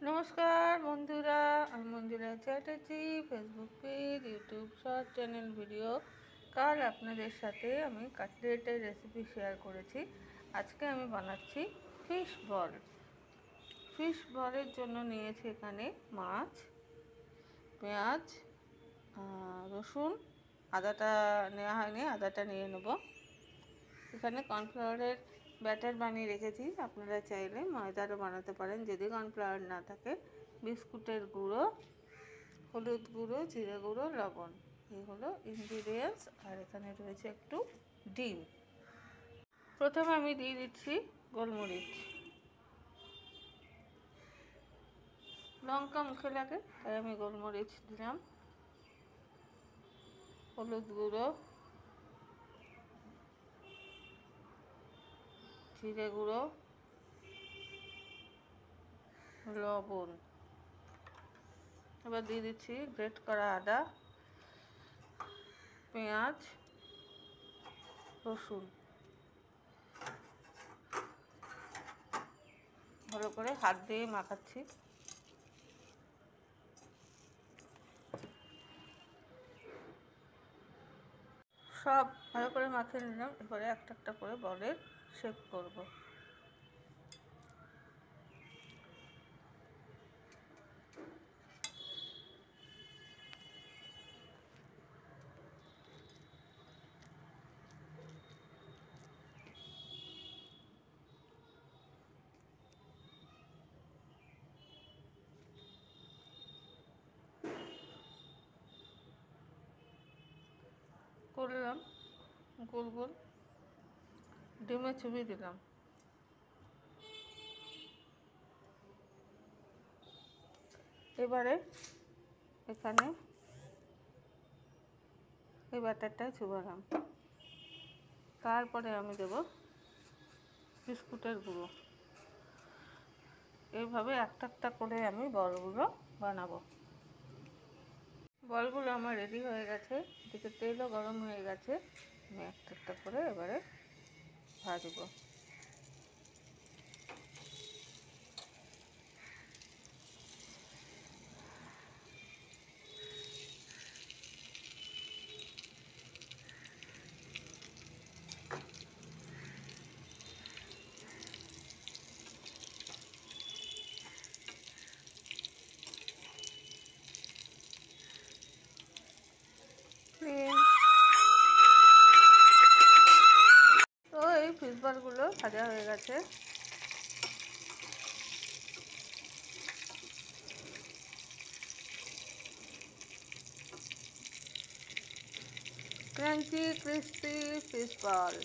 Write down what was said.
নমস্কার বন্ধুরা, আমি Manjula Chatterjee. Facebook page, YouTube short channel video. কাল আপনাদের সাথে আমি কাটলেটের রেসিপি শেয়ার করেছি। আজকে আমি বানাচ্ছি ফিশ বল। ফিশ বলের জন্য নিয়েছি এখানে মাছ, পেঁয়াজ, রসুন, আদাটা নেওয়া হয়নি, আদাটা নিয়ে নেব। এখানে কর্নফ্লাওয়ারের ব্যাটার বানিয়ে রেখেছি। আপনারা চাইলে ময়দারও বানাতে পারেন যদি কর্নফ্লাওয়ার না থাকে। বিস্কুটের গুঁড়ো, হলুদ গুঁড়ো, জিরে গুঁড়ো, লবণ, এই হলো ইনগ্রিডিয়েন্টস। আর এখানে রয়েছে একটু ডিম। প্রথমে আমি দিয়ে দিচ্ছি গোলমরিচ। লঙ্কা মুখে লাগে তাই আমি গোলমরিচ দিলাম। হলুদ গুঁড়ো, জিরে গুঁড়ো, লবণ। এবার দিয়ে দিচ্ছি গ্রেট করা আদা, পেঁয়াজ, রসুন। ভালো করে হাত দিয়ে মাখাচ্ছি। সব ভালো করে মাখিয়ে নিলাম। এবারে একটা একটা করে বলের শেপ করব। করলাম গোল গোল, ডিমে চুবিয়ে দিলাম। এবারে এখানে এই ব্যাটারটায় চুবালাম। তারপরে আমি দেব বিস্কুটের গুঁড়ো। এইভাবে একটা একটা করে আমি বলগুলো বানাবো। বলগুলো আমার রেডি হয়ে গেছে, এদিকে তেলও গরম হয়ে গেছে। আমি একটা একটা করে এবারে ভাজবো। তো এই ফিশ বলগুলো ভাজা হয়ে গেছে। Crunchy crispy fish ball.